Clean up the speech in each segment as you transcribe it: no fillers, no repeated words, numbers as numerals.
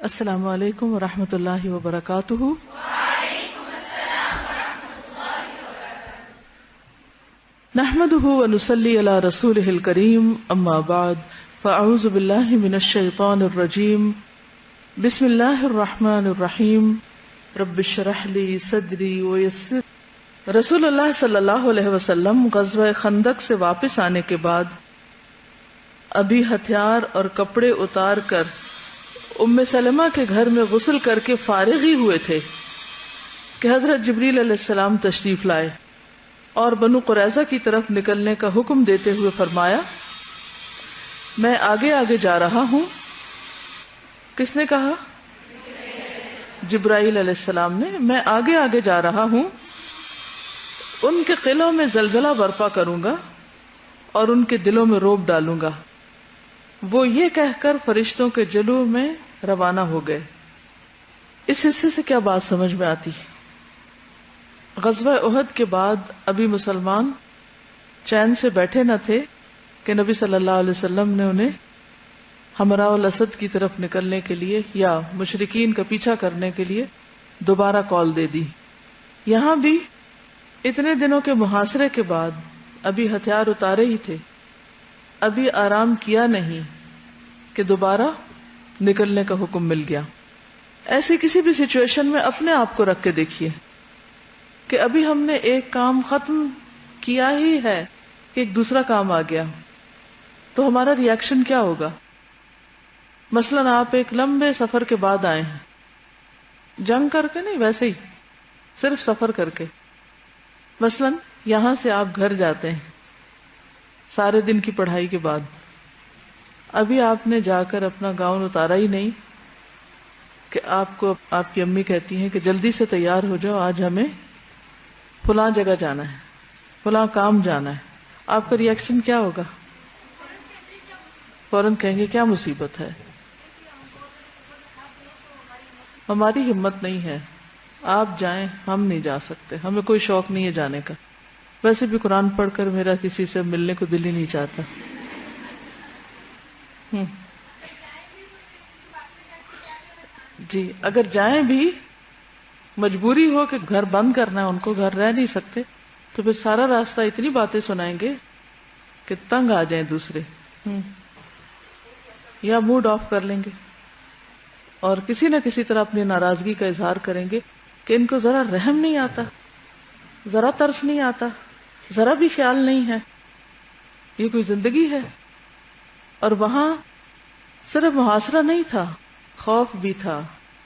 السلام علیکم ورحمۃ اللہ وبرکاتہ۔ نحمده ونصلی علی رسولہ الکریم، اما بعد فاعوذ باللہ من الشیطان الرجیم، بسم اللہ الرحمن الرحیم، رب اشرح لی صدری ویسر۔ رسول اللہ صلی اللہ علیہ وسلم غزوہ خندق سے واپس آنے کے بعد ابھی ہتھیار اور کپڑے اتار کر ام سلمہ کے گھر میں غسل کر کے فارغ ہی ہوئے تھے کہ حضرت جبریل علیہ السلام تشریف لائے اور بنو قریظہ کی طرف نکلنے کا حکم دیتے ہوئے فرمایا، میں آگے آگے جا رہا ہوں۔ کس نے کہا؟ جبرائیل علیہ السلام نے۔ میں آگے آگے جا رہا ہوں، ان کے قلعوں میں زلزلہ برپا کروں گا اور ان کے دلوں میں رعب ڈالوں گا۔ وہ یہ کہہ کر فرشتوں کے جلوہ میں روانہ ہو گئے۔ اس حصے سے کیا بات سمجھ میں آتی؟ غزوہ احد کے بعد ابھی مسلمان چین سے بیٹھے نہ تھے کہ نبی صلی اللہ علیہ وسلم نے انہیں حمراء الاسد کی طرف نکلنے کے لیے یا مشرکین کا پیچھا کرنے کے لیے دوبارہ کال دے دی۔ یہاں بھی اتنے دنوں کے محاصرے کے بعد ابھی ہتھیار اتارے ہی تھے، ابھی آرام کیا نہیں کہ دوبارہ نکلنے کا حکم مل گیا۔ ایسی کسی بھی سچویشن میں اپنے آپ کو رکھ کے دیکھیے کہ ابھی ہم نے ایک کام ختم کیا ہی ہے کہ ایک دوسرا کام آ گیا، تو ہمارا ری ایکشن کیا ہوگا؟ مثلاً آپ ایک لمبے سفر کے بعد آئے ہیں، جنگ کر کے نہیں، ویسے ہی صرف سفر کر کے۔ مثلاً یہاں سے آپ گھر جاتے ہیں سارے دن کی پڑھائی کے بعد، ابھی آپ نے جا کر اپنا گاؤن اتارا ہی نہیں کہ آپ کو آپ کی امی کہتی ہیں کہ جلدی سے تیار ہو جاؤ، آج ہمیں فلاں جگہ جانا ہے، فلاں کام جانا ہے۔ آپ کا ری ایکشن کیا ہوگا؟ فوراً کہیں گے کیا مصیبت ہے، ہماری ہمت نہیں ہے، آپ جائیں، ہم نہیں جا سکتے، ہمیں کوئی شوق نہیں ہے جانے کا، ویسے بھی قرآن پڑھ کر میرا کسی سے ملنے کو دل ہی نہیں چاہتا۔ جی، اگر جائیں بھی مجبوری ہو کہ گھر بند کرنا ہے، ان کو گھر رہ نہیں سکتے، تو پھر سارا راستہ اتنی باتیں سنائیں گے کہ تنگ آ جائیں دوسرے، یا موڈ آف کر لیں گے اور کسی نہ کسی طرح اپنی ناراضگی کا اظہار کریں گے کہ ان کو ذرا رحم نہیں آتا، ذرا ترس نہیں آتا، ذرا بھی خیال نہیں ہے، یہ کوئی زندگی ہے؟ اور وہاں صرف محاصرہ نہیں تھا، خوف بھی تھا،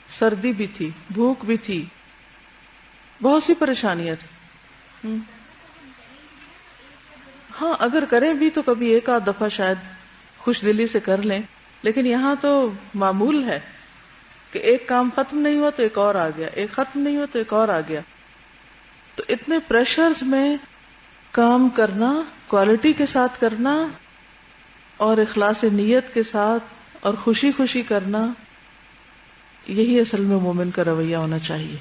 سردی بھی تھی، بھوک بھی تھی، بہت سی پریشانیاں تھیں۔ ہاں، اگر کریں بھی تو کبھی ایک آدھ دفعہ شاید خوش دلی سے کر لیں، لیکن یہاں تو معمول ہے کہ ایک کام ختم نہیں ہوا تو ایک اور آ گیا، ایک ختم نہیں ہوا تو ایک اور آ گیا۔ تو اتنے پریشرز میں کام کرنا، کوالٹی کے ساتھ کرنا اور اخلاص نیت کے ساتھ اور خوشی خوشی کرنا، یہی اصل میں مومن کا رویہ ہونا چاہیے۔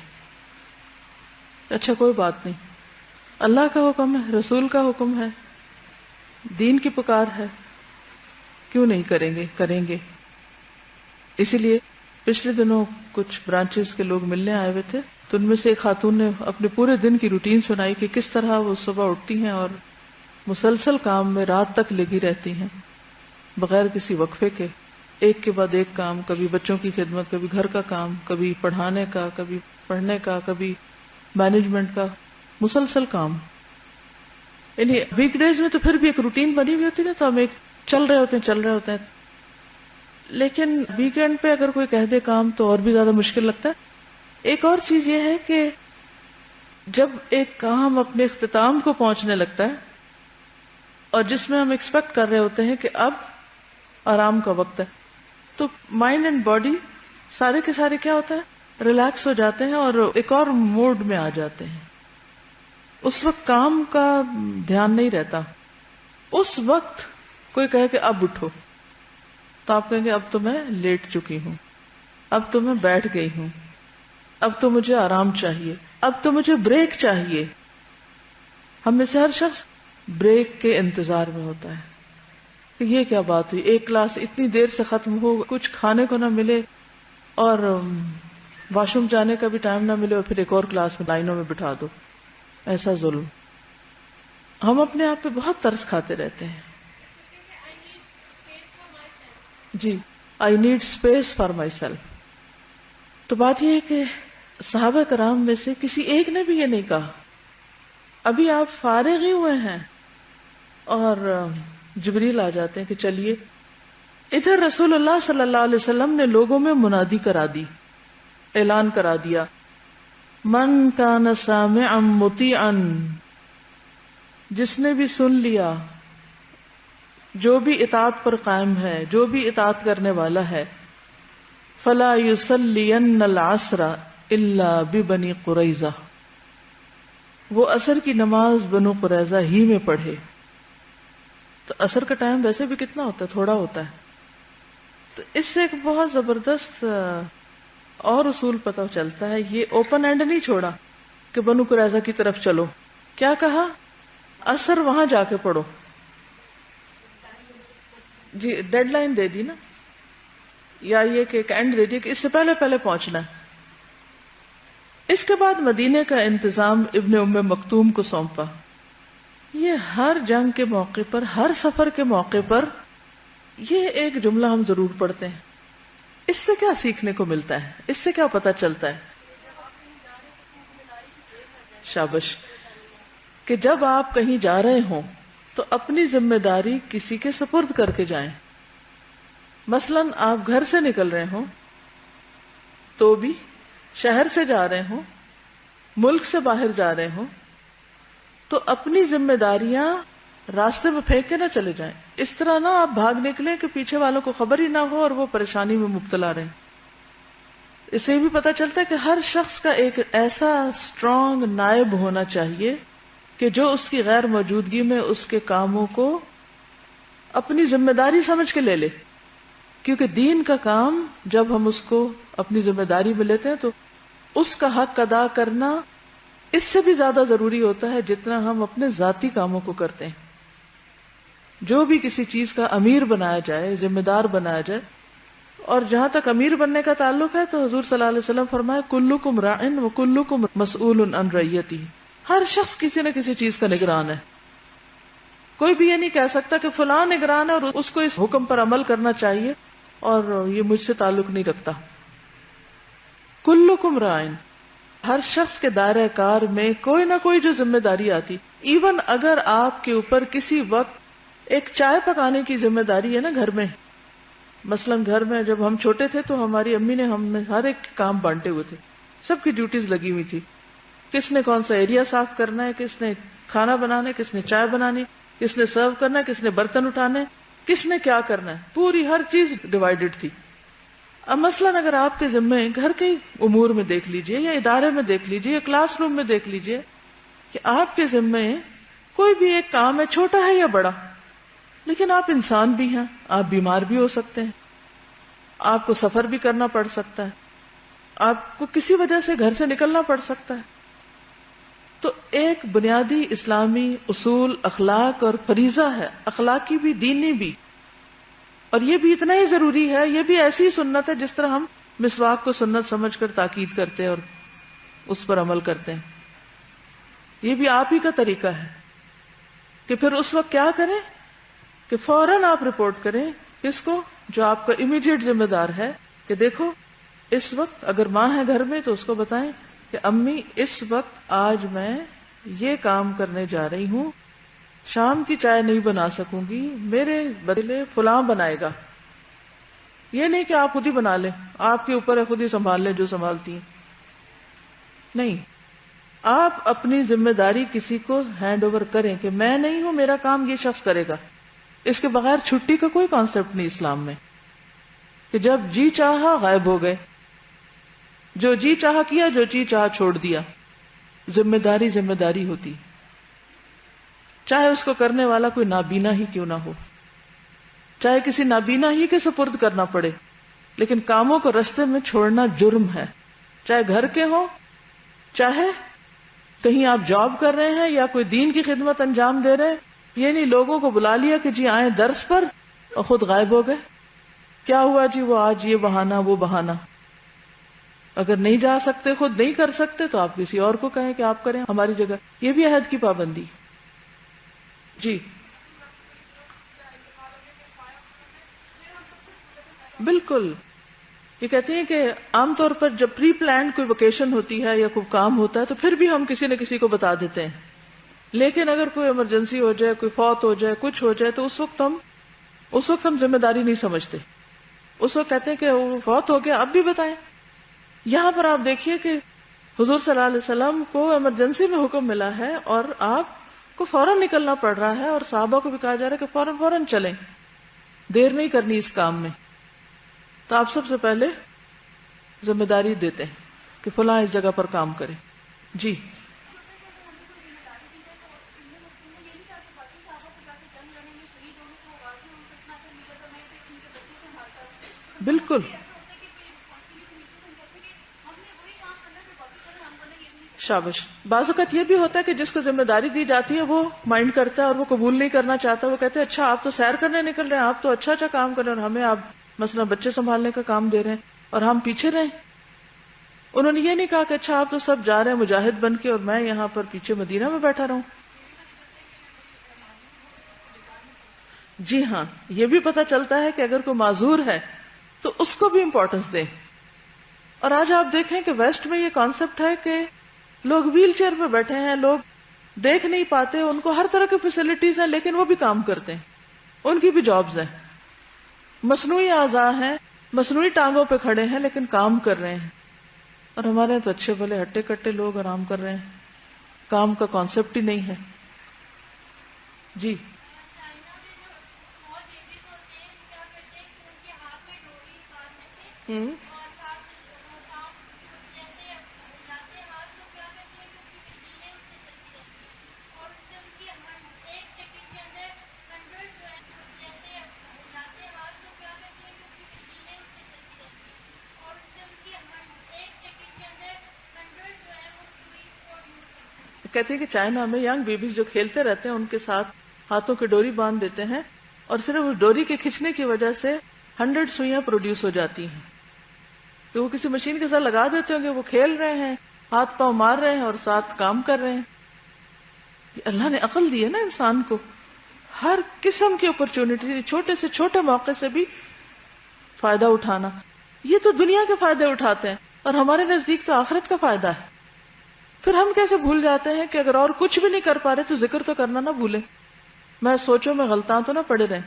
اچھا، کوئی بات نہیں، اللہ کا حکم ہے، رسول کا حکم ہے، دین کی پکار ہے، کیوں نہیں کریں گے؟ کریں گے۔ اسی لیے پچھلے دنوں کچھ برانچز کے لوگ ملنے آئے ہوئے تھے، تو ان میں سے ایک خاتون نے اپنے پورے دن کی روٹین سنائی کہ کس طرح وہ صبح اٹھتی ہیں اور مسلسل کام میں رات تک لگی رہتی ہیں بغیر کسی وقفے کے، ایک کے بعد ایک کام، کبھی بچوں کی خدمت، کبھی گھر کا کام، کبھی پڑھانے کا، کبھی پڑھنے کا، کبھی مینجمنٹ کا، مسلسل کام۔ یعنی ویک ڈیز میں تو پھر بھی ایک روٹین بنی ہوئی ہوتی ہے، تو ہم ایک چل رہے ہوتے ہیں، لیکن ویکینڈ پہ اگر کوئی کہہ دے کام تو اور بھی زیادہ مشکل لگتا ہے۔ ایک اور چیز یہ ہے کہ جب ایک کام اپنے اختتام کو پہنچنے لگتا ہے اور جس میں ہم ایکسپیکٹ کر رہے ہوتے ہیں کہ اب آرام کا وقت ہے، تو مائنڈ اینڈ باڈی سارے کے سارے کیا ہوتا ہے، ریلیکس ہو جاتے ہیں اور ایک اور موڈ میں آ جاتے ہیں۔ اس وقت کام کا دھیان نہیں رہتا۔ اس وقت کوئی کہے کہ اب اٹھو تو آپ کہیں گے اب تو میں لیٹ چکی ہوں، اب تو میں بیٹھ گئی ہوں، اب تو مجھے آرام چاہیے، اب تو مجھے بریک چاہیے۔ ہم میں سے ہر شخص بریک کے انتظار میں ہوتا ہے کہ یہ کیا بات ہوئی، ایک کلاس اتنی دیر سے ختم ہو، کچھ کھانے کو نہ ملے، اور واش روم جانے کا بھی ٹائم نہ ملے اور پھر ایک اور کلاس میں لائنوں میں بٹھا دو. ایسا ظلم. ہم اپنے آپ پہ بہت ترس کھاتے رہتے ہیں. جی I need space for myself. تو بات یہ ہے کہ صحابہ کرام میں سے کسی ایک نے بھی یہ نہیں کہا. ابھی آپ فارغ ہی ہوئے ہیں اور جبریل آ جاتے ہیں کہ چلیے. ادھر رسول اللہ صلی اللہ علیہ وسلم نے لوگوں میں منادی کرا دی, اعلان کرا دیا, من کان سامعا مطیعا, جس نے بھی سن لیا, جو بھی اطاعت پر قائم ہے, جو بھی اطاعت کرنے والا ہے, فلا یصلین العصر الا ببنی قریظہ, وہ عصر کی نماز بنو قریظہ ہی میں پڑھے. تو عصر کا ٹائم ویسے بھی کتنا ہوتا ہے, تھوڑا ہوتا ہے. تو اس سے ایک بہت زبردست اور اصول پتہ چلتا ہے. یہ اوپن اینڈ نہیں چھوڑا کہ بنو قریظہ کی طرف چلو. کیا کہا؟ عصر وہاں جا کے پڑھو. جی ڈیڈ لائن دے دی نا, یا یہ کہ ایک اینڈ دے دی کہ اس سے پہلے پہلے پہنچنا ہے. اس کے بعد مدینے کا انتظام ابن ام مکتوم کو سونپا. یہ ہر جنگ کے موقع پر, ہر سفر کے موقع پر یہ ایک جملہ ہم ضرور پڑھتے ہیں. اس سے کیا سیکھنے کو ملتا ہے, اس سے کیا پتہ چلتا ہے؟ شابش. کہ جب آپ کہیں جا رہے ہوں تو اپنی ذمہ داری کسی کے سپرد کر کے جائیں. مثلاً آپ گھر سے نکل رہے ہوں تو بھی, شہر سے جا رہے ہوں, ملک سے باہر جا رہے ہوں, تو اپنی ذمہ داریاں راستے میں پھینک کے نہ چلے جائیں. اس طرح نہ آپ بھاگ نکلیں کہ پیچھے والوں کو خبر ہی نہ ہو اور وہ پریشانی میں مبتلا رہیں. اس سے بھی پتہ چلتا ہے کہ ہر شخص کا ایک ایسا اسٹرانگ نائب ہونا چاہیے کہ جو اس کی غیر موجودگی میں اس کے کاموں کو اپنی ذمہ داری سمجھ کے لے لے. کیونکہ دین کا کام جب ہم اس کو اپنی ذمہ داری میں لیتے ہیں تو اس کا حق ادا کرنا اس سے بھی زیادہ ضروری ہوتا ہے جتنا ہم اپنے ذاتی کاموں کو کرتے ہیں. جو بھی کسی چیز کا امیر بنایا جائے, ذمہ دار بنایا جائے, اور جہاں تک امیر بننے کا تعلق ہے تو حضور صلی اللہ علیہ وسلم فرمایا کلکم راعن وکلکم مسئول عن رعیتہ. ہر شخص کسی نہ کسی چیز کا نگران ہے. کوئی بھی یہ نہیں کہہ سکتا کہ فلاں نگران ہے اور اس کو اس حکم پر عمل کرنا چاہیے اور یہ مجھ سے تعلق نہیں رکھتا. کلکم راعن, ہر شخص کے دائرہ کار میں کوئی نہ کوئی جو ذمہ داری آتی. ایون اگر آپ کے اوپر کسی وقت ایک چائے پکانے کی ذمہ داری ہے نا گھر میں, مثلاً گھر میں جب ہم چھوٹے تھے تو ہماری امی نے ہم نے ہر ایک کام بانٹے ہوئے تھے, سب کی ڈیوٹیز لگی ہوئی تھی. کس نے کون سا ایریا صاف کرنا ہے, کس نے کھانا بنانا ہے, کس نے چائے بنانی, کس نے سرو کرنا ہے, کس نے برتن اٹھانے, کس نے کیا کرنا ہے, پوری ہر چیز ڈیوائیڈڈ تھی. اب مثلاً اگر آپ کے ذمے گھر کے امور میں دیکھ لیجئے, یا ادارے میں دیکھ لیجئے, یا کلاس روم میں دیکھ لیجئے کہ آپ کے ذمے کوئی بھی ایک کام ہے, چھوٹا ہے یا بڑا, لیکن آپ انسان بھی ہیں, آپ بیمار بھی ہو سکتے ہیں, آپ کو سفر بھی کرنا پڑ سکتا ہے, آپ کو کسی وجہ سے گھر سے نکلنا پڑ سکتا ہے. تو ایک بنیادی اسلامی اصول اخلاق اور فریضہ ہے, اخلاقی بھی دینی بھی, اور یہ بھی اتنا ہی ضروری ہے, یہ بھی ایسی سنت ہے جس طرح ہم مسواک کو سنت سمجھ کر تاکید کرتے ہیں اور اس پر عمل کرتے ہیں. یہ بھی آپ ہی کا طریقہ ہے کہ پھر اس وقت کیا کریں کہ فوراً آپ رپورٹ کریں کس کو, جو آپ کا امیڈیٹ ذمہ دار ہے, کہ دیکھو اس وقت اگر ماں ہے گھر میں تو اس کو بتائیں کہ امی اس وقت آج میں یہ کام کرنے جا رہی ہوں, شام کی چائے نہیں بنا سکوں گی, میرے بدلے فلاں بنائے گا. یہ نہیں کہ آپ خود ہی بنا لیں, آپ کے اوپر ہے خود ہی سنبھال لیں جو سنبھالتی ہیں. نہیں, آپ اپنی ذمہ داری کسی کو ہینڈ اوور کریں کہ میں نہیں ہوں, میرا کام یہ شخص کرے گا. اس کے بغیر چھٹی کا کوئی کانسیپٹ نہیں اسلام میں, کہ جب جی چاہا غائب ہو گئے, جو جی چاہا کیا, جو جی چاہا چھوڑ دیا. ذمہ داری ذمہ داری ہوتی, چاہے اس کو کرنے والا کوئی نابینا ہی کیوں نہ ہو, چاہے کسی نابینا ہی کے سپرد کرنا پڑے, لیکن کاموں کو رستے میں چھوڑنا جرم ہے, چاہے گھر کے ہوں, چاہے کہیں آپ جاب کر رہے ہیں یا کوئی دین کی خدمت انجام دے رہے ہیں. یہ نہیں لوگوں کو بلا لیا کہ جی آئیں درس پر اور خود غائب ہو گئے. کیا ہوا جی, وہ آج یہ بہانہ وہ بہانہ. اگر نہیں جا سکتے، خود نہیں کر سکتے، تو آپ کسی اور کو کہیں کہ آپ کریں ہماری جگہ. یہ بھی عہد کی پابندی. جی بالکل. یہ کہتے ہیں کہ عام طور پر جب پری پلانڈ کوئی ویکیشن ہوتی ہے یا کوئی کام ہوتا ہے تو پھر بھی ہم کسی نہ کسی کو بتا دیتے ہیں، لیکن اگر کوئی ایمرجنسی ہو جائے، کوئی فوت ہو جائے، کچھ ہو جائے، تو اس وقت ہم ذمہ داری نہیں سمجھتے. اس وقت کہتے ہیں کہ وہ فوت ہو گیا، اب بھی بتائیں. یہاں پر آپ دیکھیے کہ حضور صلی اللہ علیہ وسلم کو ایمرجنسی میں حکم ملا ہے اور آپ کو فوراً نکلنا پڑ رہا ہے، اور صحابہ کو بھی کہا جا رہا ہے کہ فوراً فوراً چلیں، دیر نہیں کرنی اس کام میں. تو آپ سب سے پہلے ذمہ داری دیتے ہیں کہ فلاں اس جگہ پر کام کرے. جی بالکل. شابش. بعض اوقات یہ بھی ہوتا ہے کہ جس کو ذمہ داری دی جاتی ہے وہ مائنڈ کرتا ہے اور وہ قبول نہیں کرنا چاہتا. وہ کہتے ہیں اچھا آپ تو سیر کرنے نکل رہے ہیں، آپ تو اچھا اچھا کام کر رہے ہیں، اور ہمیں آپ مثلا بچے سنبھالنے کا کام دے رہے ہیں اور ہم پیچھے رہیں. انہوں نے یہ نہیں کہا کہ اچھا آپ تو سب جا رہے ہیں مجاہد بن کے اور میں یہاں پر پیچھے مدینہ میں بیٹھا رہوں. جی ہاں، یہ بھی پتہ چلتا ہے کہ اگر کوئی معذور ہے تو اس کو بھی امپورٹنس دیں. اور آج آپ دیکھیں کہ ویسٹ میں یہ کانسیپٹ ہے کہ لوگ ویل چیئر پہ بیٹھے ہیں، لوگ دیکھ نہیں پاتے، ان کو ہر طرح کی فیسلٹیز ہیں لیکن وہ بھی کام کرتے ہیں، ان کی بھی جابز ہیں، مصنوعی اعضاء ہیں، مصنوعی ٹانگوں پہ کھڑے ہیں لیکن کام کر رہے ہیں. اور ہمارے تو اچھے بھلے ہٹے کٹے لوگ آرام کر رہے ہیں، کام کا کانسیپٹ ہی نہیں ہے. جی ہوں کہتے ہیں کہ چائنا میں ینگ بیبیز جو کھیلتے رہتے ہیں ان کے ساتھ ہاتھوں کی ڈوری باندھ دیتے ہیں، اور صرف اس ڈوری کے کھینچنے کی وجہ سے 100 سوئیاں پروڈیوس ہو جاتی ہیں. کہ وہ کسی مشین کے ساتھ لگا دیتے ہوں گے، وہ کھیل رہے ہیں، ہاتھ پاؤں مار رہے ہیں اور ساتھ کام کر رہے ہیں. یہ اللہ نے عقل دی ہے نا انسان کو، ہر قسم کی اپرچونٹی، چھوٹے سے چھوٹے موقع سے بھی فائدہ اٹھانا. یہ تو دنیا کے فائدے اٹھاتے ہیں اور ہمارے نزدیک تو آخرت کا فائدہ ہے. پھر ہم کیسے بھول جاتے ہیں کہ اگر اور کچھ بھی نہیں کر پا رہے تو ذکر تو کرنا نہ بھولیں. میں سوچوں میں غلطاں تو نہ پڑے رہیں.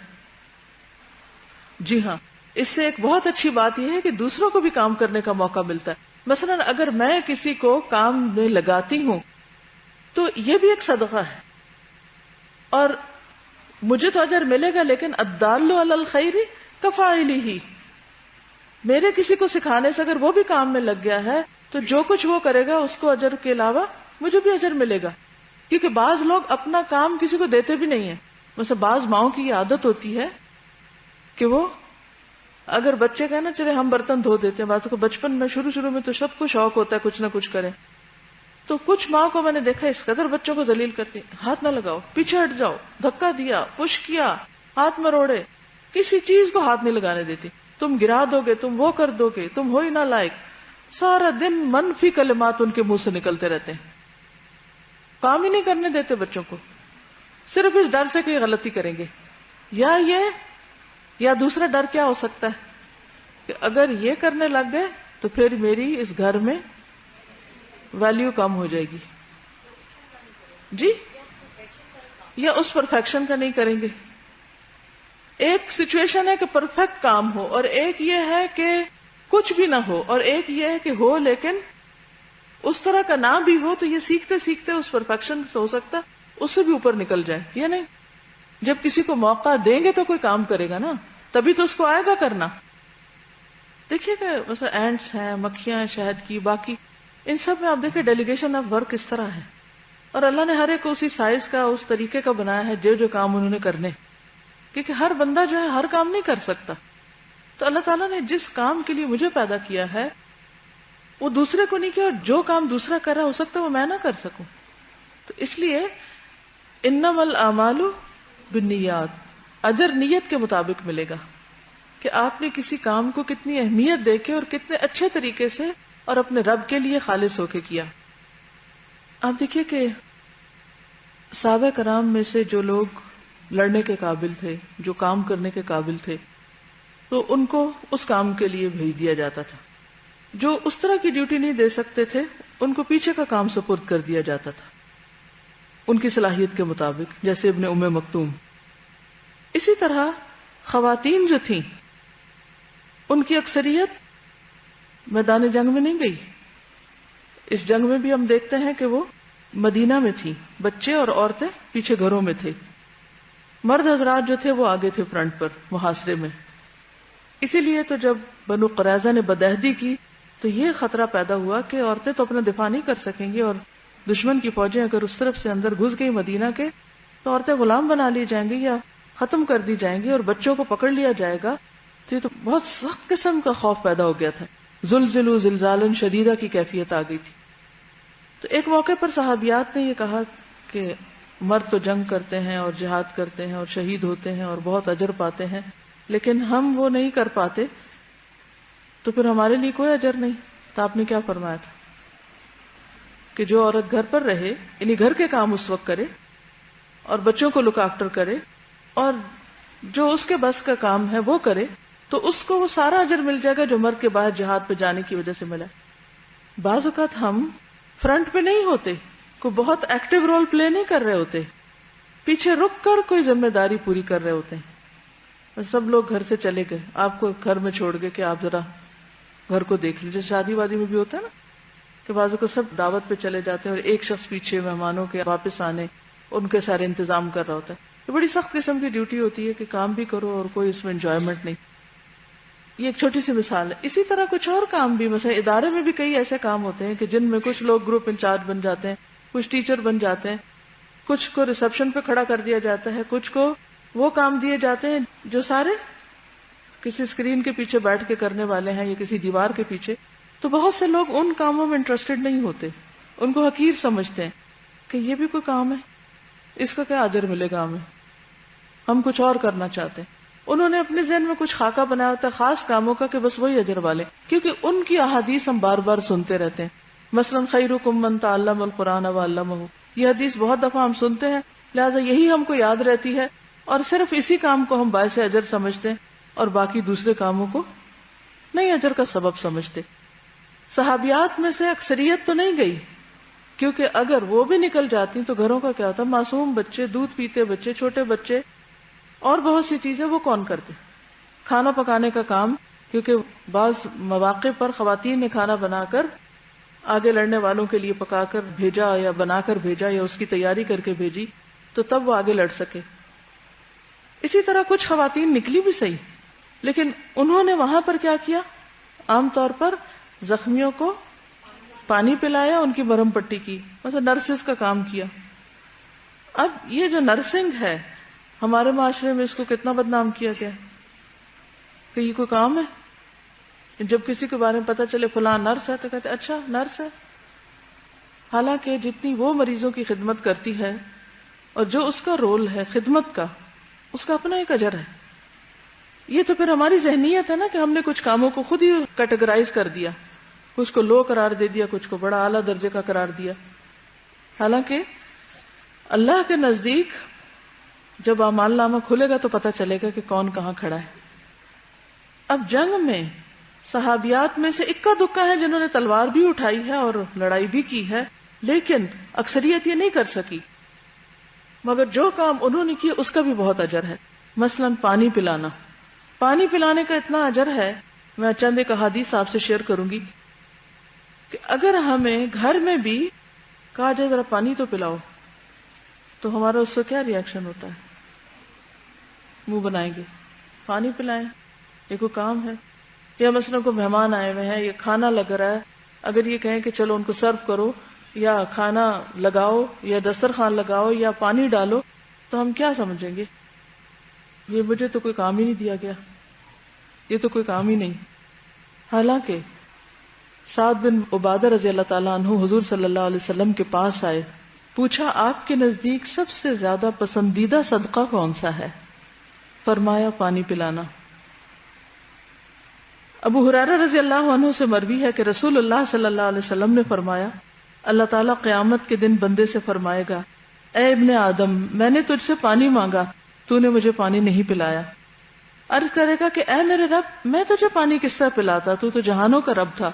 جی ہاں، اس سے ایک بہت اچھی بات یہ ہے کہ دوسروں کو بھی کام کرنے کا موقع ملتا ہے. مثلا اگر میں کسی کو کام میں لگاتی ہوں تو یہ بھی ایک صدقہ ہے، اور مجھے تو اجر ملے گا، لیکن الدال علی الخیر کفاعلہ، میرے کسی کو سکھانے سے اگر وہ بھی کام میں لگ گیا ہے تو جو کچھ وہ کرے گا اس کو اجر کے علاوہ مجھے بھی اجر ملے گا. کیونکہ بعض لوگ اپنا کام کسی کو دیتے بھی نہیں ہیں. مثلا بعض ماؤں کی یہ عادت ہوتی ہے کہ وہ اگر بچے کہیں نا چلے ہم برتن دھو دیتے ہیں، بعض کو بچپن میں شروع میں تو سب کو شوق ہوتا ہے کچھ نہ کچھ کریں، تو کچھ ماں کو میں نے دیکھا اس قدر بچوں کو ذلیل کرتی، ہاتھ نہ لگاؤ، پیچھے ہٹ جاؤ، دھکا دیا، پش کیا، ہاتھ مروڑے، کسی چیز کو ہاتھ نہیں لگانے دیتی. تم گرا دو گے، تم وہ کر دو گے، تم ہو ہی نہ لائق. سارا دن منفی کلمات ان کے منہ سے نکلتے رہتے ہیں، کام ہی نہیں کرنے دیتے بچوں کو، صرف اس ڈر سے کہ یہ غلطی کریں گے. یا دوسرا ڈر کیا ہو سکتا ہے کہ اگر یہ کرنے لگ گئے تو پھر میری اس گھر میں ویلیو کم ہو جائے گی. جی، یا اس پرفیکشن کا نہیں کریں گے. ایک سچویشن ہے کہ پرفیکٹ کام ہو، اور ایک یہ ہے کہ کچھ بھی نہ ہو، اور ایک یہ ہے کہ ہو لیکن اس طرح کا نہ بھی ہو. تو یہ سیکھتے سیکھتے اس پرفیکشن سے ہو سکتا اس سے بھی اوپر نکل جائے. یہ نہیں، جب کسی کو موقع دیں گے تو کوئی کام کرے گا نا، تبھی تو اس کو آئے گا کرنا. دیکھیے کہ مثلا اینٹس ہیں، مکھیاں ہیں شہد کی، باقی ان سب میں آپ دیکھیں ڈیلیگیشن آف ورک اس طرح ہے، اور اللہ نے ہر ایک کو اسی سائز کا، اس طریقے کا بنایا ہے جو کام انہوں نے کرنے، کیونکہ ہر بندہ جو ہے ہر کام نہیں کر سکتا. تو اللہ تعالیٰ نے جس کام کے لیے مجھے پیدا کیا ہے وہ دوسرے کو نہیں کیا، اور جو کام دوسرا کر رہا ہو سکتا ہے وہ میں نہ کر سکوں. تو اس لیے انما الاعمال بالنیات، اجر نیت کے مطابق ملے گا، کہ آپ نے کسی کام کو کتنی اہمیت دے کے اور کتنے اچھے طریقے سے اور اپنے رب کے لیے خالص ہو کے کیا. آپ دیکھیے کہ صحابہ کرام میں سے جو لوگ لڑنے کے قابل تھے، جو کام کرنے کے قابل تھے، تو ان کو اس کام کے لیے بھیج دیا جاتا تھا. جو اس طرح کی ڈیوٹی نہیں دے سکتے تھے ان کو پیچھے کا کام سپرد کر دیا جاتا تھا ان کی صلاحیت کے مطابق، جیسے ابن ام مکتوم. اسی طرح خواتین جو تھیں ان کی اکثریت میدان جنگ میں نہیں گئی. اس جنگ میں بھی ہم دیکھتے ہیں کہ وہ مدینہ میں تھی، بچے اور عورتیں پیچھے گھروں میں تھے. مرد حضرات جو تھے وہ آگے تھے فرنٹ پر محاصرے میں. اسی لیے تو جب بنو قریظہ نے بدعہدی کی تو یہ خطرہ پیدا ہوا کہ عورتیں تو اپنا دفاع نہیں کر سکیں گی، اور دشمن کی فوجیں اگر اس طرف سے اندر گھس گئی مدینہ کے تو عورتیں غلام بنا لی جائیں گی یا ختم کر دی جائیں گی اور بچوں کو پکڑ لیا جائے گا. تو یہ تو بہت سخت قسم کا خوف پیدا ہو گیا تھا. زلزلوا زلزالا شدیدہ کی کیفیت آ گئی تھی. تو ایک موقع پر صحابیات نے یہ کہا کہ مرد تو جنگ کرتے ہیں اور جہاد کرتے ہیں اور شہید ہوتے ہیں اور بہت اجر پاتے ہیں، لیکن ہم وہ نہیں کر پاتے، تو پھر ہمارے لیے کوئی اجر نہیں. تو آپ نے کیا فرمایا تھا کہ جو عورت گھر پر رہے، یعنی گھر کے کام اس وقت کرے اور بچوں کو لک آفٹر کرے اور جو اس کے بس کا کام ہے وہ کرے، تو اس کو وہ سارا اجر مل جائے گا جو مرد کے باہر جہاد پہ جانے کی وجہ سے ملا. بعض اوقات ہم فرنٹ پہ نہیں ہوتے، کوئی بہت ایکٹیو رول پلے نہیں کر رہے ہوتے، پیچھے رک کر کوئی ذمہ داری پوری کر رہے ہوتے ہیں. سب لوگ گھر سے چلے گئے، آپ کو گھر میں چھوڑ گئے کہ آپ ذرا گھر کو دیکھ لیجیے. شادی وادی میں بھی ہوتا ہے نا کہ بعضوں کو سب دعوت پہ چلے جاتے ہیں اور ایک شخص پیچھے مہمانوں کے واپس آنے ان کے سارے انتظام کر رہا ہوتا ہے. یہ بڑی سخت قسم کی ڈیوٹی ہوتی ہے کہ کام بھی کرو اور کوئی اس میں انجوائمنٹ نہیں. یہ ایک چھوٹی سی مثال ہے. اسی طرح کچھ اور کام بھی، مثلا ادارے میں بھی کئی ایسے کام ہوتے ہیں کہ جن میں کچھ لوگ گروپ انچارج بن جاتے ہیں، کچھ ٹیچر بن جاتے ہیں، کچھ کو ریسپشن پہ کھڑا کر دیا جاتا ہے، کچھ کو وہ کام دیے جاتے ہیں جو سارے کسی اسکرین کے پیچھے بیٹھ کے کرنے والے ہیں یا کسی دیوار کے پیچھے. تو بہت سے لوگ ان کاموں میں انٹرسٹڈ نہیں ہوتے، ان کو حقیر سمجھتے ہیں کہ یہ بھی کوئی کام ہے، اس کا کیا اجر ملے گا ہمیں، ہم کچھ اور کرنا چاہتے ہیں. انہوں نے اپنے ذہن میں کچھ خاکہ بنایا ہوتا ہے خاص کاموں کا کہ بس وہی اجر والے، کیونکہ ان کی احادیث ہم بار بار سنتے رہتے ہیں. مثلا خیرکم من تعلم القرآن وعلمہ، یہ حدیث بہت دفعہ ہم سنتے ہیں، لہٰذا یہی ہم کو یاد رہتی ہے اور صرف اسی کام کو ہم باعث اجر سمجھتے ہیں اور باقی دوسرے کاموں کو نہیں اجر کا سبب سمجھتے. صحابیات میں سے اکثریت تو نہیں گئی، کیونکہ اگر وہ بھی نکل جاتی تو گھروں کا کیا ہوتا، معصوم بچے، دودھ پیتے بچے، چھوٹے بچے اور بہت سی چیزیں وہ کون کرتے. کھانا پکانے کا کام، کیونکہ بعض مواقع پر خواتین نے کھانا بنا کر آگے لڑنے والوں کے لیے پکا کر بھیجا یا بنا کر بھیجا یا اس کی تیاری کر کے بھیجی تو تب وہ آگے لڑ سکے. اسی طرح کچھ خواتین نکلی بھی صحیح، لیکن انہوں نے وہاں پر کیا کیا، عام طور پر زخمیوں کو پانی پلایا، ان کی مرہم پٹی کی، مثلا نرسز کا کام کیا. اب یہ جو نرسنگ ہے ہمارے معاشرے میں اس کو کتنا بدنام کیا گیا کہ یہ کوئی کام ہے. جب کسی کے بارے میں پتہ چلے فلاں نرس ہے تو کہتے اچھا نرس ہے، حالانکہ جتنی وہ مریضوں کی خدمت کرتی ہے اور جو اس کا رول ہے خدمت کا، اس کا اپنا ایک اجر ہے. یہ تو پھر ہماری ذہنیت ہے نا کہ ہم نے کچھ کاموں کو خود ہی کیٹیگرائز کر دیا، کچھ کو لو قرار دے دیا، کچھ کو بڑا اعلیٰ درجے کا قرار دیا. حالانکہ اللہ کے نزدیک جب اعمال نامہ کھلے گا تو پتہ چلے گا کہ کون کہاں کھڑا ہے. اب جنگ میں صحابیات میں سے اکا دکا ہے جنہوں نے تلوار بھی اٹھائی ہے اور لڑائی بھی کی ہے، لیکن اکثریت یہ نہیں کر سکی. مگر جو کام انہوں نے کیا اس کا بھی بہت اجر ہے. مثلا پانی پلانا، پانی پلانے کا اتنا اجر ہے، میں چند ایک احادیث آپ سے شیئر کروں گی کہ اگر ہمیں گھر میں بھی کہا جائے ذرا پانی تو پلاؤ تو ہمارا اس سے کیا ریئیکشن ہوتا ہے، منہ بنائیں گے، پانی پلائیں، یہ کوئی کام ہے. یا مثلا کوئی مہمان آئے ہوئے ہیں یا کھانا لگ رہا ہے، اگر یہ کہیں کہ چلو ان کو سرو کرو یا کھانا لگاؤ یا دسترخوان لگاؤ یا پانی ڈالو تو ہم کیا سمجھیں گے، یہ مجھے تو کوئی کام ہی نہیں دیا گیا، یہ تو کوئی کام ہی نہیں. حالانکہ سعد بن عبادہ رضی اللہ تعالیٰ عنہ حضور صلی اللہ علیہ وسلم کے پاس آئے، پوچھا آپ کے نزدیک سب سے زیادہ پسندیدہ صدقہ کون سا ہے؟ فرمایا پانی پلانا. ابو ہریرہ رضی اللہ عنہ سے مروی ہے کہ رسول اللہ صلی اللہ علیہ وسلم نے فرمایا اللہ تعالیٰ قیامت کے دن بندے سے فرمائے گا اے ابن آدم میں نے تجھ سے پانی مانگا تو نے مجھے پانی نہیں پلایا. عرض کرے گا کہ اے میرے رب میں تجھے پانی کس طرح پلاتا, تو جہانوں کا رب تھا.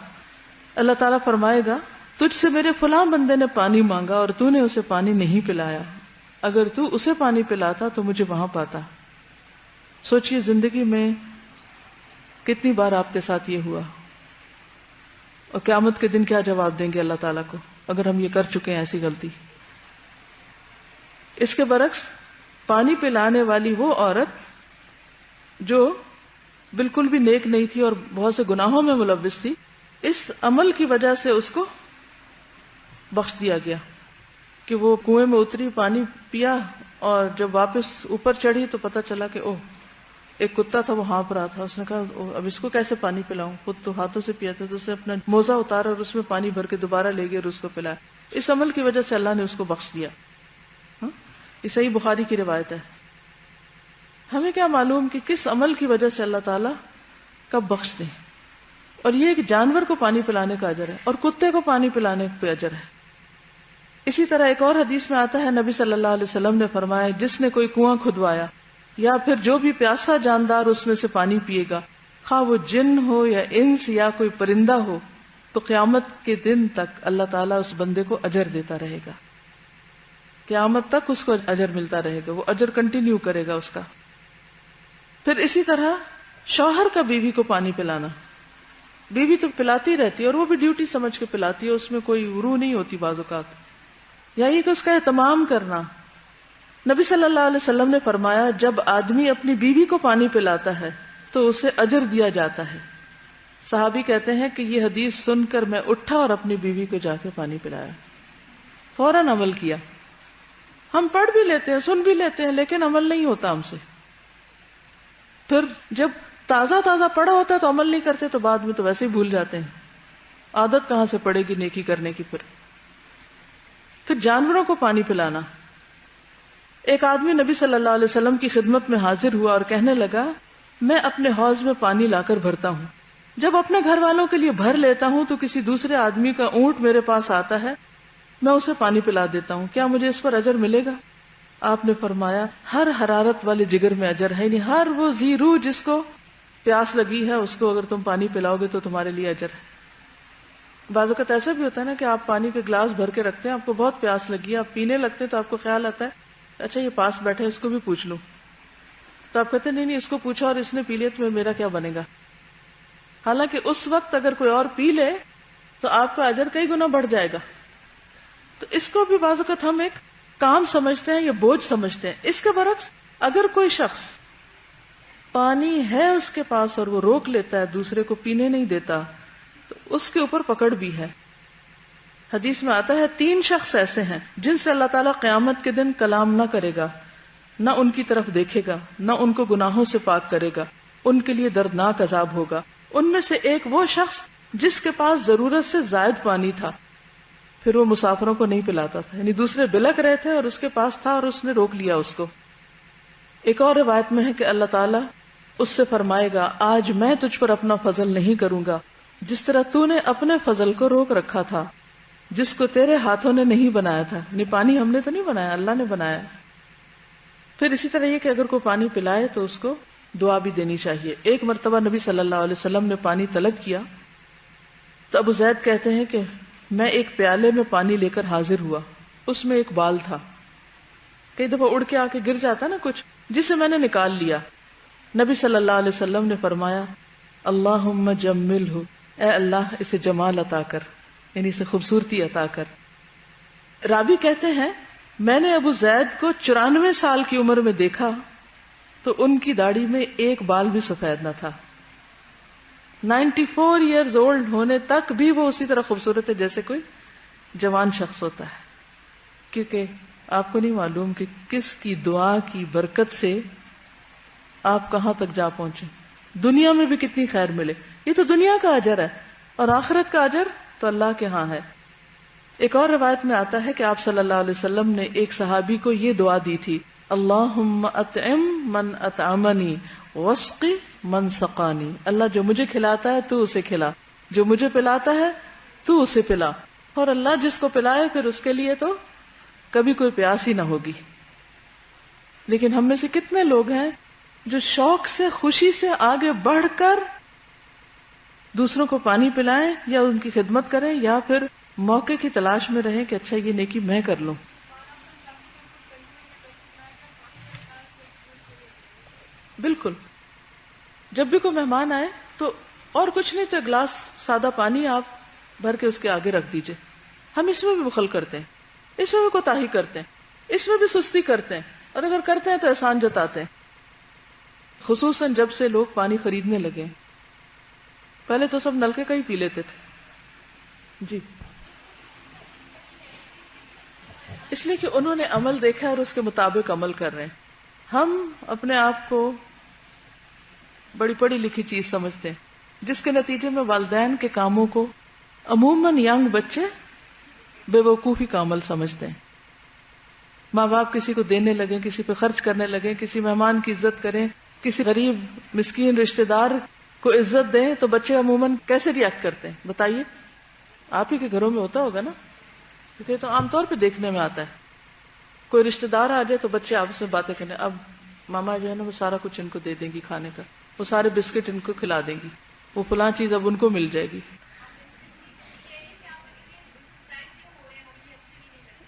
اللہ تعالیٰ فرمائے گا تجھ سے میرے فلاں بندے نے پانی مانگا اور تو نے اسے پانی نہیں پلایا, اگر تو اسے پانی پلاتا تو مجھے وہاں پاتا. سوچئے زندگی میں کتنی بار آپ کے ساتھ یہ ہوا, اور قیامت کے دن کیا جواب دیں گے اللہ تعالیٰ کو اگر ہم یہ کر چکے ہیں ایسی غلطی. اس کے برعکس پانی پلانے والی وہ عورت جو بالکل بھی نیک نہیں تھی اور بہت سے گناہوں میں ملوث تھی, اس عمل کی وجہ سے اس کو بخش دیا گیا کہ وہ کنویں میں اتری, پانی پیا, اور جب واپس اوپر چڑھی تو پتہ چلا کہ اوہ ایک کتا تھا وہ ہانپ رہا تھا. اس نے کہا اب اس کو کیسے پانی پلاؤں, خود تو ہاتھوں سے پیا تھا. تو اس نے اپنا موزہ اتارا اور اس میں پانی بھر کے دوبارہ لے گیا اور اس کو پلایا. اس عمل کی وجہ سے اللہ نے اس کو بخش دیا. یہ صحیح بخاری کی روایت ہے. ہمیں کیا معلوم کہ کس عمل کی وجہ سے اللہ تعالیٰ کب بخش دیں. اور یہ کہ جانور کو پانی پلانے کا اجر ہے اور کتے کو پانی پلانے پہ اجر ہے. اسی طرح ایک اور حدیث میں آتا ہے نبی صلی اللہ علیہ وسلم نے فرمایا جس نے کوئی کنواں کھدوایا یا پھر جو بھی پیاسا جاندار اس میں سے پانی پیے گا, خواہ وہ جن ہو یا انس یا کوئی پرندہ ہو, تو قیامت کے دن تک اللہ تعالیٰ اس بندے کو اجر دیتا رہے گا. قیامت تک اس کو اجر ملتا رہے گا, وہ اجر کنٹینیو کرے گا اس کا. پھر اسی طرح شوہر کا بیوی کو پانی پلانا. بیوی تو پلاتی رہتی ہے اور وہ بھی ڈیوٹی سمجھ کے پلاتی ہے, اس میں کوئی روح نہیں ہوتی بعض اوقات. یا یہ کہ اس کا اہتمام کرنا. نبی صلی اللہ علیہ وسلم نے فرمایا جب آدمی اپنی بیوی کو پانی پلاتا ہے تو اسے اجر دیا جاتا ہے. صحابی کہتے ہیں کہ یہ حدیث سن کر میں اٹھا اور اپنی بیوی کو جا کے پانی پلایا, فوراً عمل کیا. ہم پڑھ بھی لیتے ہیں, سن بھی لیتے ہیں, لیکن عمل نہیں ہوتا ہم سے. پھر جب تازہ تازہ پڑھا ہوتا ہے تو عمل نہیں کرتے, تو بعد میں تو ویسے ہی بھول جاتے ہیں. عادت کہاں سے پڑے گی نیکی کرنے کی. پھر جانوروں کو پانی پلانا. ایک آدمی نبی صلی اللہ علیہ وسلم کی خدمت میں حاضر ہوا اور کہنے لگا میں اپنے حوض میں پانی لا کر بھرتا ہوں, جب اپنے گھر والوں کے لیے بھر لیتا ہوں تو کسی دوسرے آدمی کا اونٹ میرے پاس آتا ہے, میں اسے پانی پلا دیتا ہوں, کیا مجھے اس پر اجر ملے گا؟ آپ نے فرمایا ہر حرارت والے جگر میں اجر ہے, یعنی ہر وہ ذی روح جس کو پیاس لگی ہے اس کو اگر تم پانی پلاؤ گے تو تمہارے لیے اجر ہے. بعض اوقات ایسا بھی ہوتا ہے نا کہ آپ پانی کے گلاس بھر کے رکھتے ہیں, آپ کو بہت پیاس لگی ہے, آپ پینے لگتے ہیں تو آپ کو خیال آتا ہے اچھا یہ پاس بیٹھے اس کو بھی پوچھ لوں, تو آپ کہتے نہیں اس کو پوچھا اور اس نے پی لیا تو میرا کیا بنے گا. حالانکہ اس وقت اگر کوئی اور پی لے تو آپ کا اجر کئی گنا بڑھ جائے گا. تو اس کو بھی بعض اوقات ہم ایک کام سمجھتے ہیں یا بوجھ سمجھتے ہیں. اس کے برعکس اگر کوئی شخص پانی ہے اس کے پاس اور وہ روک لیتا ہے, دوسرے کو پینے نہیں دیتا, تو اس کے اوپر پکڑ بھی ہے. حدیث میں آتا ہے 3 شخص ایسے ہیں جن سے اللہ تعالیٰ قیامت کے دن کلام نہ کرے گا, نہ ان کی طرف دیکھے گا, نہ ان کو گناہوں سے پاک کرے گا, ان کے لیے دردناک عذاب ہوگا. ان میں سے ایک وہ شخص جس کے پاس ضرورت سے زائد پانی تھا, پھر وہ مسافروں کو نہیں پلاتا تھا, یعنی دوسرے بلک رہے تھے اور اس کے پاس تھا اور اس نے روک لیا اس کو. ایک اور روایت میں ہے کہ اللہ تعالیٰ اس سے فرمائے گا آج میں تجھ پر اپنا فضل نہیں کروں گا جس طرح تو نے اپنے فضل کو روک رکھا تھا, جس کو تیرے ہاتھوں نے نہیں بنایا تھا. یعنی پانی ہم نے تو نہیں بنایا, اللہ نے بنایا. پھر اسی طرح یہ کہ اگر کوئی پانی پلائے تو اس کو دعا بھی دینی چاہیے. ایک مرتبہ نبی صلی اللہ علیہ وسلم نے پانی طلب کیا تو ابو زید کہتے ہیں کہ میں ایک پیالے میں پانی لے کر حاضر ہوا, اس میں ایک بال تھا, کئی دفعہ اڑ کے آ کے گر جاتا نا کچھ, جسے میں نے نکال لیا. نبی صلی اللہ علیہ وسلم نے فرمایا اللہم جملہ, اے اللہ اسے جمال عطا کر, یعنی اسے خوبصورتی عطا کر. رابی کہتے ہیں میں نے ابو زید کو 94 سال کی عمر میں دیکھا تو ان کی داڑھی میں ایک بال بھی سفید نہ تھا. 94 ایئرز اولڈ ہونے تک بھی وہ اسی طرح خوبصورت ہے جیسے کوئی جوان شخص ہوتا ہے, کیونکہ آپ کو نہیں معلوم کہ کس کی دعا کی برکت سے آپ کہاں تک جا پہنچے, دنیا میں بھی کتنی خیر ملے. یہ تو دنیا کا اجر ہے اور آخرت کا اجر تو اللہ کے ہاں ہے. ایک اور روایت میں آتا ہے کہ آپ صلی اللہ علیہ وسلم نے ایک صحابی کو یہ دعا دی تھی اللہم اطعم من اطعمنی واسقی من سقانی، اللہ جو مجھے کھلاتا ہے تو اسے کھلا، جو مجھے پلاتا ہے تو اسے پلا، اور اللہ جس کو پلائے پھر اس کے لیے تو کبھی کوئی پیاس ہی نہ ہوگی۔ لیکن ہم میں سے کتنے لوگ ہیں جو شوق سے، خوشی سے آگے بڑھ کر دوسروں کو پانی پلائیں یا ان کی خدمت کریں، یا پھر موقع کی تلاش میں رہیں کہ اچھا یہ نیکی میں کر لوں۔ بالکل، جب بھی کوئی مہمان آئے تو اور کچھ نہیں تو ایک گلاس سادہ پانی آپ بھر کے اس کے آگے رکھ دیجئے۔ ہم اس میں بھی بخل کرتے ہیں، اس میں بھی کوتاہی کرتے ہیں، اس میں بھی سستی کرتے ہیں، اور اگر کرتے ہیں تو احسان جتاتے ہیں، خصوصاً جب سے لوگ پانی خریدنے لگے۔ پہلے تو سب نلکے کا ہی پی لیتے تھے جی، اس لیے کہ انہوں نے عمل دیکھا اور اس کے مطابق عمل کر رہے ہیں۔ ہم اپنے آپ کو بڑی پڑھی لکھی چیز سمجھتے ہیں، جس کے نتیجے میں والدین کے کاموں کو عموماً ینگ بچے بے وقوفی کا عمل سمجھتے ہیں۔ ماں باپ کسی کو دینے لگیں، کسی پہ خرچ کرنے لگیں، کسی مہمان کی عزت کریں، کسی غریب مسکین رشتہ دار کو عزت دیں، تو بچے عموماً کیسے ریئیکٹ کرتے ہیں بتائیے؟ آپ ہی کے گھروں میں ہوتا ہوگا نا، کیونکہ تو عام طور پہ دیکھنے میں آتا ہے۔ کوئی رشتہ دار آ جائے تو بچے آپس میں باتیں کرنے، اب ماما جو ہے نا وہ سارا کچھ ان کو دے دیں گی کھانے کا، وہ سارے بسکٹ ان کو کھلا دیں گی، وہ فلاں چیز اب ان کو مل جائے گی۔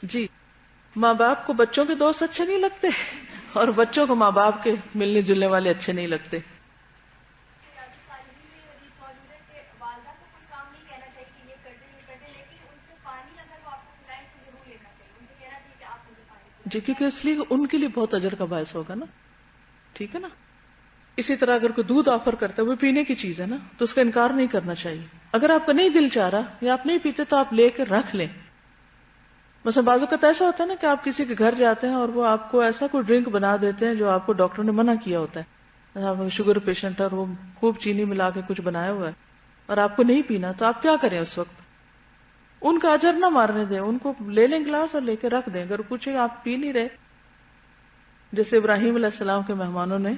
جی، ماں باپ کو بچوں کے دوست اچھے نہیں لگتے اور بچوں کو ماں باپ کے ملنے جلنے والے اچھے نہیں لگتے۔ جی، کیونکہ اس لیے ان کے لیے بہت اجر کا باعث ہوگا نا، ٹھیک ہے نا۔ اسی طرح اگر کوئی دودھ آفر کرتا ہے، وہ پینے کی چیز ہے نا، تو اس کا انکار نہیں کرنا چاہیے۔ اگر آپ کا نہیں دل چاہ رہا یا آپ نہیں پیتے تو آپ لے کے رکھ لیں۔ مثلا بعض اوقات ایسا ہوتا ہے نا کہ آپ کسی کے گھر جاتے ہیں اور وہ آپ کو ایسا کوئی ڈرنک بنا دیتے ہیں جو آپ کو ڈاکٹر نے منع کیا ہوتا ہے، آپ شوگر پیشنٹ اور وہ خوب چینی ملا کے کچھ بنایا ہوا ہے اور آپ کو نہیں پینا، تو آپ کیا کریں اس وقت؟ ان کا اجر نہ مارنے دیں، ان کو لے لیں گلاس اور لے کے رکھ دیں۔ اگر پوچھے آپ پی نہیں رہے، جیسے ابراہیم علیہ السلام کے مہمانوں نے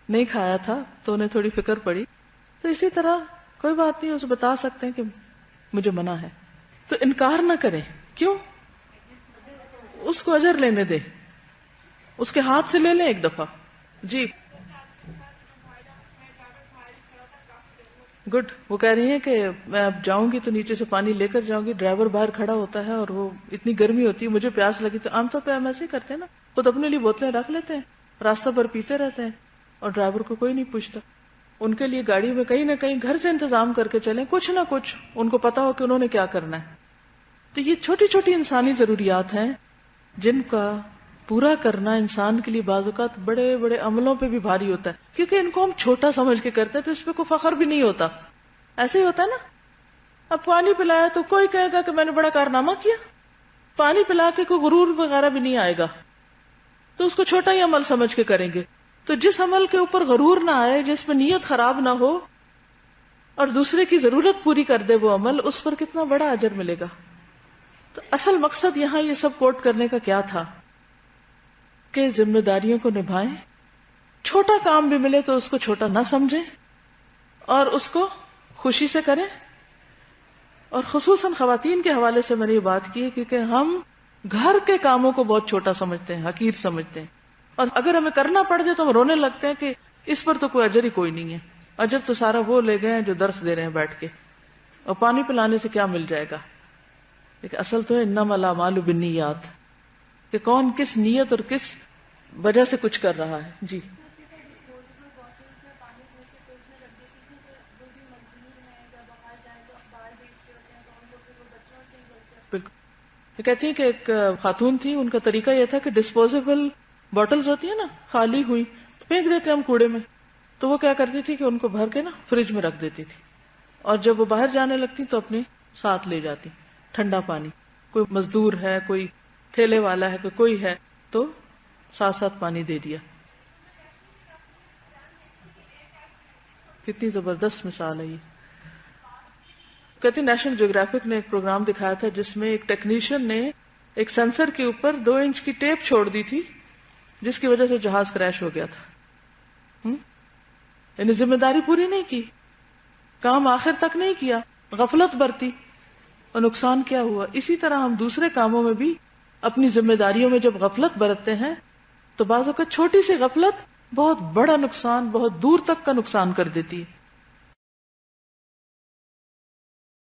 نہیں کھایا تھا تو انہیں تھوڑی فکر پڑی، تو اسی طرح کوئی بات نہیں، اسے بتا سکتے ہیں کہ مجھے منع ہے، تو انکار نہ کریں۔ کیوں؟ اس کو اجر لینے دیں، اس کے ہاتھ سے لے لیں ایک دفعہ۔ جی گڈ، وہ کہہ رہی ہیں کہ میں اب جاؤں گی تو نیچے سے پانی لے کر جاؤں گی، ڈرائیور باہر کھڑا ہوتا ہے اور وہ اتنی گرمی ہوتی ہے، مجھے پیاس لگی، تو عام طور پہ ہم ایسے ہی کرتے ہیں نا، خود اپنے لیے بوتلیں رکھ لیتے ہیں، راستہ پر پیتے رہتے ہیں اور ڈرائیور کو کوئی نہیں پوچھتا۔ ان کے لیے گاڑی میں کہیں نہ کہیں گھر سے انتظام کر کے چلیں، کچھ نہ کچھ ان کو پتا ہو کہ انہوں نے کیا کرنا ہے۔ تو یہ چھوٹی چھوٹی انسانی ضروریات ہیں جن کا پورا کرنا انسان کے لیے بعض اوقات بڑے بڑے عملوں پہ بھی بھاری ہوتا ہے، کیونکہ ان کو ہم چھوٹا سمجھ کے کرتے ہیں تو اس پہ کوئی فخر بھی نہیں ہوتا۔ ایسے ہی ہوتا ہے نا، اب پانی پلایا تو کوئی کہے گا کہ میں نے بڑا کارنامہ کیا، پانی پلا کے کوئی غرور وغیرہ بھی نہیں آئے گا، تو اس کو چھوٹا ہی عمل سمجھ کے کریں گے۔ تو جس عمل کے اوپر غرور نہ آئے، جس میں نیت خراب نہ ہو اور دوسرے کی ضرورت پوری کر دے وہ عمل، اس پر کتنا بڑا اجر ملے گا۔ تو اصل مقصد یہاں یہ سب کوٹ کرنے کا کیا تھا کہ ذمہ داریوں کو نبھائیں، چھوٹا کام بھی ملے تو اس کو چھوٹا نہ سمجھیں اور اس کو خوشی سے کریں۔ اور خصوصاً خواتین کے حوالے سے میں نے یہ بات کی ہے کیونکہ ہم گھر کے کاموں کو بہت چھوٹا سمجھتے ہیں، حقیر سمجھتے ہیں، اور اگر ہمیں کرنا پڑ جائے تو ہم رونے لگتے ہیں کہ اس پر تو کوئی اجر ہی کوئی نہیں ہے، اجر تو سارا وہ لے گئے ہیں جو درس دے رہے ہیں بیٹھ کے، اور پانی پلانے سے کیا مل جائے گا۔ لیکن اصل تو ہے انما الاعمال بالنیات، کہ کون کس نیت اور کس وجہ سے کچھ کر رہا ہے۔ جی بالکل، یہ کہتی ہیں کہ ایک خاتون تھی، ان کا طریقہ یہ تھا کہ ڈسپوزیبل بوٹلز ہوتی ہیں نا خالی ہوئی، پھینک دیتے ہم کوڑے میں، تو وہ کیا کرتی تھی کہ ان کو بھر کے نا فریج میں رکھ دیتی تھی، اور جب وہ باہر جانے لگتی تو اپنے ساتھ لے جاتی ٹھنڈا پانی، کوئی مزدور ہے، کوئی ٹھیلے والا ہے، کوئی ہے تو ساتھ ساتھ پانی دے دیا۔ کتنی زبردست مثال ہے یہ۔ کہتی نیشنل جیوگرافک نے ایک پروگرام دکھایا تھا جس میں ایک ٹیکنیشین نے ایک سینسر کے اوپر 2 انچ کی ٹیپ چھوڑ دی تھی جس کی وجہ سے جہاز کریش ہو گیا تھا. یعنی ذمہ داری پوری نہیں کی، کام آخر تک نہیں کیا، غفلت برتی اور نقصان کیا ہوا. اسی طرح ہم دوسرے کاموں میں بھی اپنی ذمہ داریوں میں جب غفلت برتتے ہیں تو بعض اوقات چھوٹی سی غفلت بہت بڑا نقصان، بہت دور تک کا نقصان کر دیتی ہے.